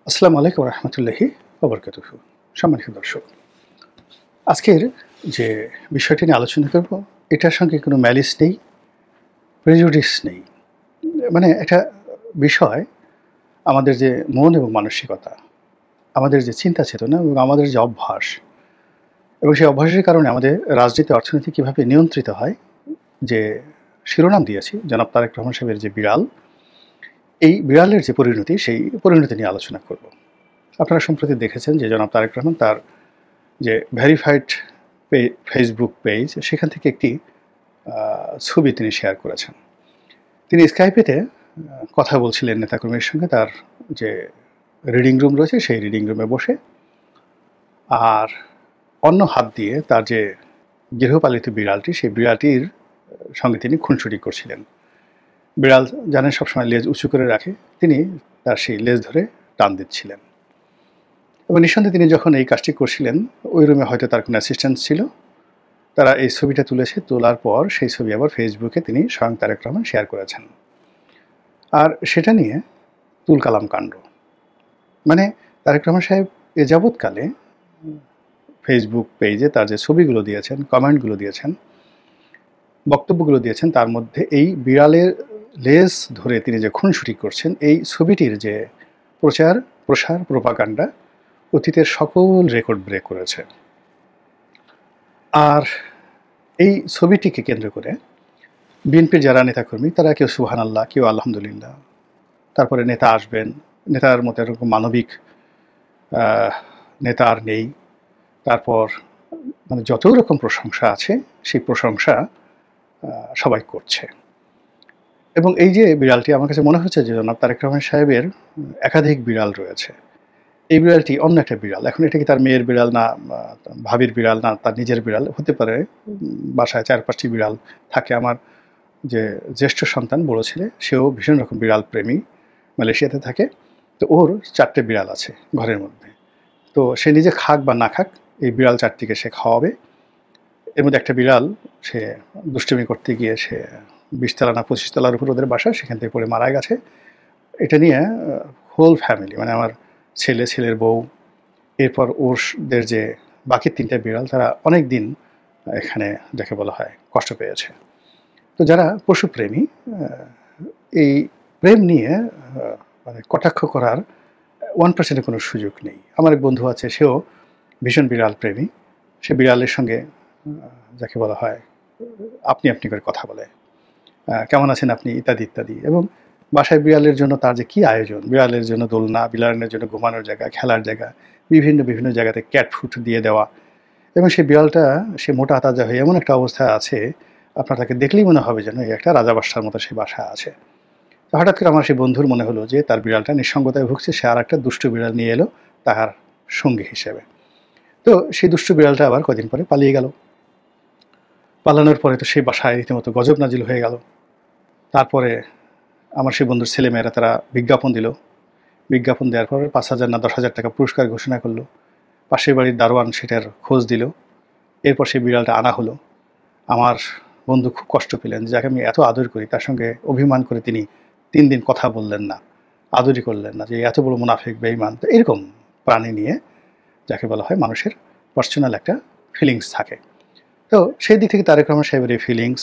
আসসালামু আলাইকুম রহমতুল্লাহি ওবরকাতুহু। সম্মানিত দর্শক, আজকের যে বিষয়টি নিয়ে আলোচনা করব, এটার সঙ্গে কোনো ম্যালিস নেই, প্রেজুডিস নেই। মানে একটা বিষয়, আমাদের যে মন এবং মানসিকতা, আমাদের যে চিন্তা চেতনা এবং আমাদের যে অভ্যাস, এবং সেই অভ্যাসের কারণে আমাদের রাজনীতি অর্থনীতি কীভাবে নিয়ন্ত্রিত হয়, যে শিরোনাম দিয়েছি জনাব তারেক রহমান সাহেবের যে বিড়াল, এই বিড়ালের যে পরিণতি, সেই পরিণতি নিয়ে আলোচনা করব। আপনারা সম্প্রতি দেখেছেন যে জনাব তারেক রহমান তার যে ভেরিফাইড ফেসবুক পেজ, সেখান থেকে একটি ছবি তিনি শেয়ার করেছেন। তিনি স্কাইপেতে কথা বলছিলেন নেতাকর্মীর সঙ্গে, তার যে রিডিং রুম রয়েছে সেই রিডিং রুমে বসে, আর অন্য হাত দিয়ে তার যে গৃহপালিত বিড়ালটি, সেই বিড়ালটির সঙ্গে তিনি খুনসুটি করছিলেন। বিড়াল জানেন সবসময় লেজ উঁচু করে রাখে, তিনি তার সেই লেজ ধরে টান দিচ্ছিলেন। এবং নিঃসন্দেহে তিনি যখন এই কাজটি করছিলেন, ওই রুমে হয়তো তার কোনো অ্যাসিস্ট্যান্ট ছিল। তারা এই ছবিটা তুলেছে, তোলার পর সেই ছবি আবার ফেসবুকে তিনি স্বয়ং তারেক রহমান শেয়ার করেছেন। আর সেটা নিয়ে তুলকালাম কাণ্ড। মানে তারেক রহমান সাহেব এ যাবৎকালে ফেসবুক পেজে তার যে ছবিগুলো দিয়েছেন, কমেন্টগুলো দিয়েছেন, বক্তব্যগুলো দিয়েছেন, তার মধ্যে এই বিড়ালের লেজ ধরে তিনি যে খুনসুটি করছেন, এই ছবিটির যে প্রচার প্রসার প্রোপাগান্ডা অতীতের সকল রেকর্ড ব্রেক করেছে। আর এই ছবিটিকে কেন্দ্র করে বিএনপির যারা নেতাকর্মী, তারা কেউ সুবহানাল্লাহ, কেউ আলহামদুলিল্লাহ, তারপরে নেতা আসবেন, নেতার মতো এরকম মানবিক নেতা আর নেই, তারপর মানে যত রকম প্রশংসা আছে সেই প্রশংসা সবাই করছে। এবং এই যে বিড়ালটি, আমার কাছে মনে হচ্ছে যে জনাব তারেক রহমান সাহেবের একাধিক বিড়াল রয়েছে। এই বিড়ালটি অন্য একটা বিড়াল। এখন এটা কি তার মেয়ের বিড়াল, না ভাবির বিড়াল, না তার নিজের বিড়াল হতে পারে। বাসায় 4-5টি বিড়াল থাকে। আমার যে জ্যেষ্ঠ সন্তান, বড় ছেলে, সেও ভীষণ রকম বিড়াল প্রেমী, মালয়েশিয়াতে থাকে। তো ওর 4টে বিড়াল আছে ঘরের মধ্যে। তো সে নিজে খাক বা না খাক, এই বিড়াল 4টিকে সে খাওয়াবে। এর মধ্যে একটা বিড়াল, সে দুষ্টুমি করতে গিয়ে সে 20 তলা না 25 তলার উপর ওদের বাসা, সেখান থেকে পড়ে মারা গেছে। এটা নিয়ে হোল ফ্যামিলি, মানে আমার ছেলে, ছেলের বউ, এরপর ওদের যে বাকি 3টা বিড়াল, তারা অনেক দিন এখানে যাকে বলা হয় কষ্ট পেয়েছে। তো যারা পশুপ্রেমী, এই প্রেম নিয়ে মানে কটাক্ষ করার 1% কোনো সুযোগ নেই। আমার এক বন্ধু আছে, সেও ভীষণ বিড়াল প্রেমী। সে বিড়ালের সঙ্গে যাকে বলা হয় আপনি আপনি করে কথা বলে, কেমন আছেন আপনি, ইত্যাদি ইত্যাদি। এবং বাসায় বিড়ালের জন্য তার যে কী আয়োজন, বিড়ালের জন্য দোলনা, বিড়ালের জন্য ঘুমানোর জায়গা, খেলার জায়গা, বিভিন্ন বিভিন্ন জায়গাতে ক্যাট ফুড দিয়ে দেওয়া। এবং সেই বিড়ালটা, সে মোটা তাজা হয়ে এমন একটা অবস্থায় আছে, আপনার তাকে দেখলেই মনে হবে যেন একটা রাজাবাসার মতো সে বাসায় আছে। তো হঠাৎ করে আমার সেই বন্ধুর মনে হলো যে তার বিড়ালটা নিঃসঙ্গতায় ভুগছে, সে আর একটা দুষ্টু বিড়াল নিয়ে এলো তার সঙ্গী হিসেবে। তো সেই দুষ্টু বিড়ালটা আবার কদিন পরে পালিয়ে গেল। পালানোর পরে তো সেই বাসায় রীতিমতো গজব নাজিল হয়ে গেল। তারপরে আমার সেই বন্ধুর ছেলেমেয়েরা তারা বিজ্ঞাপন দিল। বিজ্ঞাপন দেওয়ার পর 5,000 না 10,000 টাকা পুরস্কার ঘোষণা করলো। পাশের বাড়ির দারোয়ান সেটার খোঁজ দিল। এরপর সেই বিড়ালটা আনা হলো। আমার বন্ধু খুব কষ্ট পেলেন, যাকে আমি এত আদর করি, তার সঙ্গে অভিমান করে তিনি 3 দিন কথা বললেন না, আদরই করলেন না, যে এত বড় মুনাফিক, বেঈমান। তো এরকম প্রাণী নিয়ে যাকে বলা হয় মানুষের পার্সোনাল একটা ফিলিংস থাকে। তো সেই দিক থেকে তারেক রহমান সাহেবের এই ফিলিংস,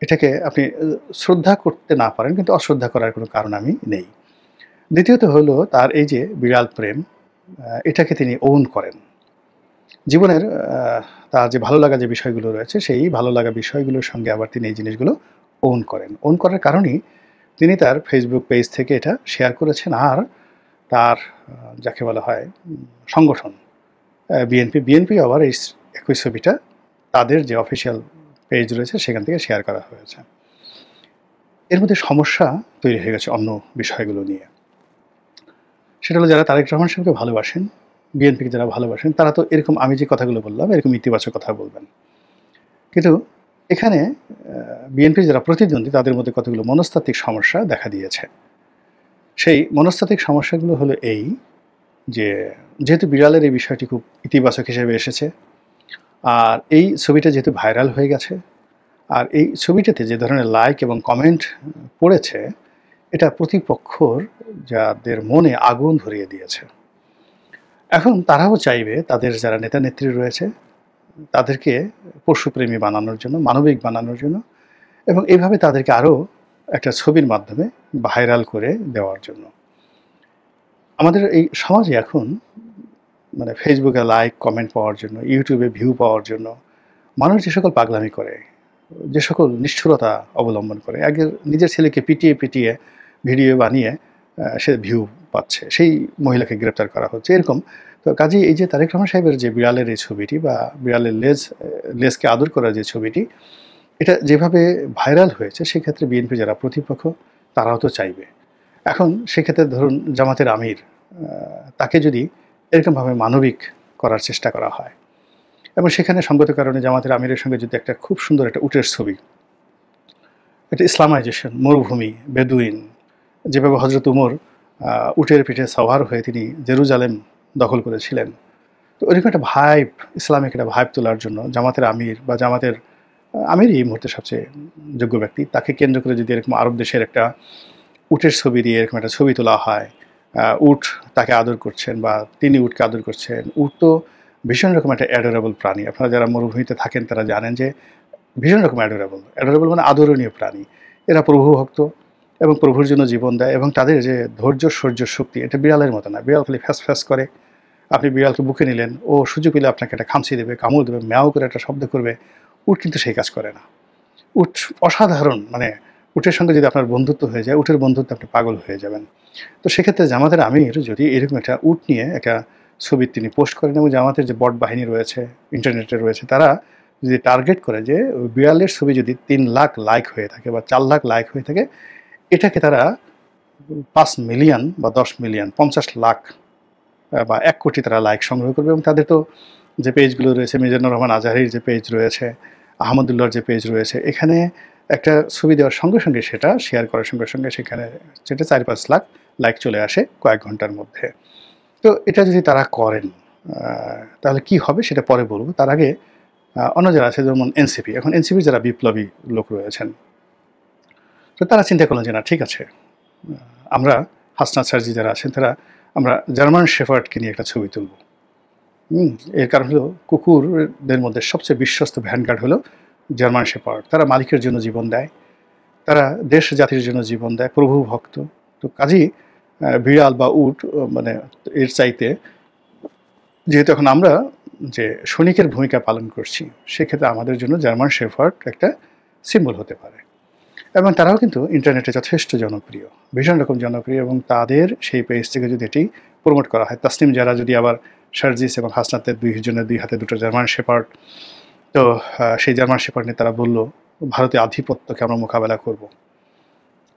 এটাকে আপনি শ্রদ্ধা করতে না পারেন, কিন্তু অশ্রদ্ধা করার কোনো কারণ আমি নেই। দ্বিতীয়ত হলো তার এই যে বিড়াল প্রেম, এটাকে তিনি ওন করেন। জীবনের তার যে ভালো লাগা যে বিষয়গুলো রয়েছে, সেই ভালো লাগা বিষয়গুলোর সঙ্গে আবার তিনি এই জিনিসগুলো ওন করেন। ওন করার কারণেই তিনি তার ফেসবুক পেজ থেকে এটা শেয়ার করেছেন। আর তার যাকে বলা হয় সংগঠন বিএনপি আবার এই একই ছবিটা তাদের যে অফিসিয়াল পেজ রয়েছে সেখান থেকে শেয়ার করা হয়েছে। এর মধ্যে সমস্যা তৈরি হয়ে গেছে অন্য বিষয়গুলো নিয়ে। সেটা হলো, যারা তারেক রহমান সাহেবকে ভালোবাসেন, বিএনপিকে যারা ভালোবাসেন, তারা তো এরকম আমি যে কথাগুলো বললাম এরকম ইতিবাচক কথা বলবেন। কিন্তু এখানে বিএনপির যারা প্রতিদ্বন্দ্বী, তাদের মধ্যে কতগুলো মনস্তাত্ত্বিক সমস্যা দেখা দিয়েছে। সেই মনস্তাত্ত্বিক সমস্যাগুলো হলো এই যে, যেহেতু বিড়ালের এই বিষয়টি খুব ইতিবাচক হিসেবে এসেছে, আর এই ছবিটা যেহেতু ভাইরাল হয়ে গেছে, আর এই ছবিটাতে যে ধরনের লাইক এবং কমেন্ট পড়েছে, এটা প্রতিপক্ষর যাদের মনে আগুন ধরিয়ে দিয়েছে। এখন তারাও চাইবে তাদের যারা নেতা নেত্রী রয়েছে তাদেরকে পশুপ্রেমী বানানোর জন্য, মানবিক বানানোর জন্য, এবং এইভাবে তাদেরকে আরও একটা ছবির মাধ্যমে ভাইরাল করে দেওয়ার জন্য। আমাদের এই সমাজে এখন মানে ফেসবুকে লাইক কমেন্ট পাওয়ার জন্য, ইউটিউবে ভিউ পাওয়ার জন্য মানুষ যে সকল পাগলামি করে, যে সকল নিষ্ঠুরতা অবলম্বন করে, আগে নিজের ছেলেকে পিটিয়ে পিটিয়ে ভিডিও বানিয়ে সে ভিউ পাচ্ছে, সেই মহিলাকে গ্রেপ্তার করা হচ্ছে, এরকম। তো কাজেই এই যে তারেক রহমান সাহেবের যে বিড়ালের এই ছবিটি বা বিড়ালের লেজকে আদর করার যে ছবিটি, এটা যেভাবে ভাইরাল হয়েছে, সেক্ষেত্রে বিএনপি যারা প্রতিপক্ষ তারাও তো চাইবে। এখন সেক্ষেত্রে ধরুন জামাতের আমির, তাকে যদি এরকমভাবে মানবিক করার চেষ্টা করা হয় এবং সেখানে সঙ্গত কারণে জামাতের আমিরের সঙ্গে যদি একটা খুব সুন্দর একটা উটের ছবি, একটা ইসলামাইজেশন, মরুভূমি, বেদুইন, যেভাবে হজরত উমর উটের পিঠে সওয়ার হয়ে তিনি জেরুজালেম দখল করেছিলেন, তো ওইরকম একটা ভাইব, ইসলামিক একটা ভাইব তোলার জন্য জামাতের আমির বা জামাতের আমির এই মুহূর্তে সবচেয়ে যোগ্য ব্যক্তি, তাকে কেন্দ্র করে যদি এরকম আরব দেশের একটা উটের ছবি দিয়ে এরকম একটা ছবি তোলা হয়, উট তাকে আদর করছেন বা তিনি উটকে আদর করছেন। উট তো ভীষণ রকম একটা অ্যাডোরেবল প্রাণী। আপনারা যারা মরুভূমিতে থাকেন তারা জানেন যে ভীষণ রকম অ্যাডোরেবল মানে আদরণীয় প্রাণী। এরা প্রভু ভক্ত এবং প্রভুর জন্য জীবন দেয়, এবং তাদের যে ধৈর্য সহ্য শক্তি, এটা বিড়ালের মতো না। বিড়াল খালি ফ্যাস ফ্যাস করে, আপনি বিড়ালকে বুকে নিলেন, ও সুযোগ পেলে আপনাকে একটা খামচি দেবে, কামড় দেবে, ম্যাও করে একটা শব্দ করবে। উট কিন্তু সেই কাজ করে না। উট অসাধারণ, মানে উটের সঙ্গে যদি আপনার বন্ধুত্ব হয়ে যায়, উটের বন্ধুত্বে আপনি পাগল হয়ে যাবেন। তো সেক্ষেত্রে জামাতের আমির যদি এরকম একটা উট নিয়ে একটা ছবি তিনি পোস্ট করেন, এবং জামাতের যে বট বাহিনী রয়েছে, ইন্টারনেটে রয়েছে, তারা যদি টার্গেট করে যে ওই বিড়ালের ছবি যদি 3 লাখ লাইক হয়ে থাকে বা 4 লাখ লাইক হয়ে থাকে, এটাকে তারা 5 মিলিয়ন বা 10 মিলিয়ন, 50 লাখ বা 1 কোটি তারা লাইক সংগ্রহ করবে। এবং তাদের তো যে পেজগুলো রয়েছে, মিজানুর রহমান আজহারির যে পেজ রয়েছে, আহমদুল্লাহর যে পেজ রয়েছে, এখানে একটা ছবি দেওয়ার সঙ্গে সঙ্গে সেটা শেয়ার করার সঙ্গে সঙ্গে সেখানে সেটা 4-5 লাখ লাইক চলে আসে কয়েক ঘন্টার মধ্যে। তো এটা যদি তারা করেন তাহলে কি হবে সেটা পরে বলবো। তার আগে অন্য যারা আছে, যেমন এনসিপি, এখন এনসিপির যারা বিপ্লবী লোক রয়েছেন, তো তারা চিন্তা করলেন যে না, ঠিক আছে, আমরা হাসনাত সার্জি যারা আছেন তারা, আমরা জার্মান শেফার্ডকে নিয়ে একটা ছবি তুলব। এর কারণ হলো কুকুরদের মধ্যে সবচেয়ে বিশ্বস্ত ভ্যানগার্ড হলো জার্মান শেফার্ড। তারা মালিকের জন্য জীবন দেয়, তারা দেশ জাতির জন্য জীবন দেয়, প্রভু ভক্ত। তো কাজেই বিড়াল বা উট মানে এর চাইতে, যেহেতু এখন আমরা যে সৈনিকের ভূমিকা পালন করছি, সেক্ষেত্রে আমাদের জন্য জার্মান শেফার্ড একটা সিম্বল হতে পারে। এবং তারাও কিন্তু ইন্টারনেটে যথেষ্ট জনপ্রিয়, ভীষণ রকম জনপ্রিয়, এবং তাদের সেই পেজ থেকে যদি এটি প্রমোট করা হয়, তাসনিম যারা যদি আবার সার্জিস এবং হাসনাতের 2 জনের 2 হাতে 2টো জার্মান শেফার্ড, তো সেই জার্মান শেফার্ড নিয়ে তারা বলল ভারতীয় আধিপত্যকে আমরা মোকাবেলা করব।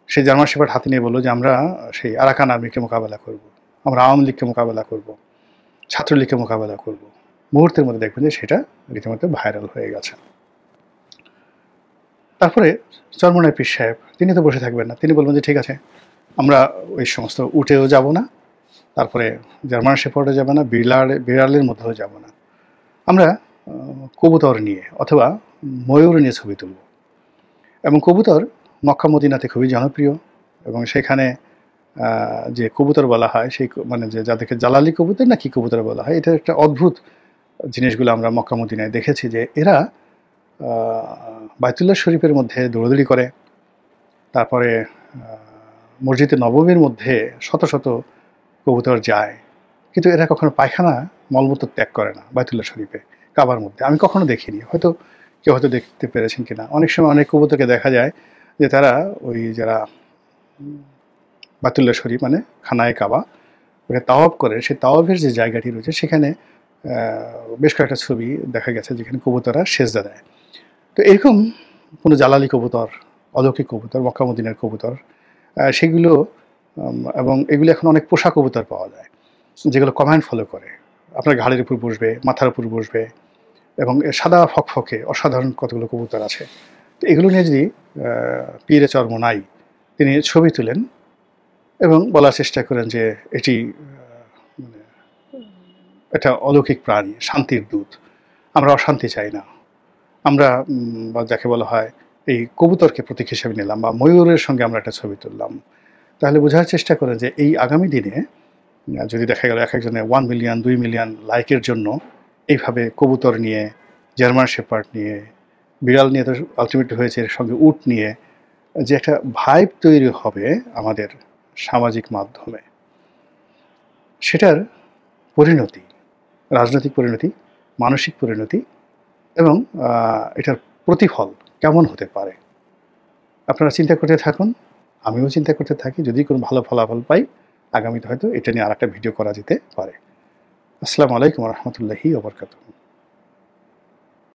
সেই জার্মান শেফার্ড হাতে নিয়ে বললো যে আমরা সেই আরাকান আর্মিকে মোকাবেলা করব, আমরা আওয়ামী লীগকে মোকাবেলা করব, ছাত্রলীগকে মোকাবেলা করব। মুহূর্তের মধ্যে দেখবেন যে সেটা রীতিমতো ভাইরাল হয়ে গেছে। তারপরে চরমোনাই পীর সাহেব, তিনি তো বসে থাকবেন না, তিনি বলবেন যে ঠিক আছে, আমরা ওই সমস্ত উটেও যাব না, তারপরে জার্মান শেফার্ডও যাব না, বিড়ালের মধ্যেও যাব না, আমরা কবুতর নিয়ে অথবা ময়ূর নিয়ে ছবি তুলব। এবং কবুতর মক্কা মদিনাতে খুবই জনপ্রিয়, এবং সেখানে যে কবুতর বলা হয়, সেই মানে যে যাদেরকে জালালি কবুতর না কি কবুতর বলা হয়, এটা একটা অদ্ভুত জিনিসগুলো আমরা মক্কা মদিনায় দেখেছি যে এরা বাইতুল্লাহ শরীফের মধ্যে দৌড়দৌড়ি করে, তারপরে মসজিদে নববীর মধ্যে শত শত কবুতর যায়, কিন্তু এরা কখনো পায়খানা মলমূত্র ত্যাগ করে না বাইতুল্লাহ শরীফে, কাবার মধ্যে। আমি কখনো দেখিনি, হয়তো কেউ হয়তো দেখতে পেরেছেন কিনা। অনেক সময় অনেক কবুতরকে দেখা যায় যে তারা ওই যারা বাইতুল্লাহ শরীফ মানে খানায় কাবা, ওটা তাওয়াফ করে, সেই তাওয়াফের যে জায়গাটি রয়েছে সেখানে বেশ কয়েকটা ছবি দেখা গেছে যেখানে কবুতররা সেজদা দেয়। তো এরকম কোনো জালালি কবুতর, অলৌকিক কবুতর, মক্কা মদিনার কবুতর, সেগুলো এবং এগুলো এখন অনেক পোষা কবুতর পাওয়া যায় যেগুলো কমান্ড ফলো করে, আপনার ঘাড়ের উপর বসবে, মাথার উপর বসবে, এবং সাদা ফকফকে অসাধারণ কতগুলো কবুতর আছে। তো এগুলো নিয়ে যদি পীরে চরমোনাই তিনি ছবি তুলেন এবং বলার চেষ্টা করেন যে এটি মানে এটা অলৌকিক প্রাণী, শান্তির দূত, আমরা অশান্তি চাই না, আমরা বা যাকে বলা হয় এই কবুতরকে প্রতীক হিসেবে নিলাম, বা ময়ূরের সঙ্গে আমরা একটা ছবি তুললাম, তাহলে বোঝার চেষ্টা করেন যে এই আগামী দিনে যদি দেখা গেল এক একজনে 1 মিলিয়ন 2 মিলিয়ন লাইকের জন্য এইভাবে কবুতর নিয়ে, জার্মান শেপার্ড নিয়ে, বিড়াল নিয়ে তো আলটিমেটলি হয়েছে, এর সঙ্গে উট নিয়ে যে একটা ভাইব তৈরি হবে আমাদের সামাজিক মাধ্যমে, সেটার পরিণতি, রাজনৈতিক পরিণতি, মানসিক পরিণতি এবং এটার প্রতিফল কেমন হতে পারে আপনারা চিন্তা করতে থাকুন, আমিও চিন্তা করতে থাকি। যদি কোনো ভালো ফলাফল পাই, আগামীতে হয়তো এটা নিয়ে আরেকটা ভিডিও করা যেতে পারে। আসসালামু আলাইকুম ওয়া রাহমাতুল্লাহি ওয়া বারাকাতুহু।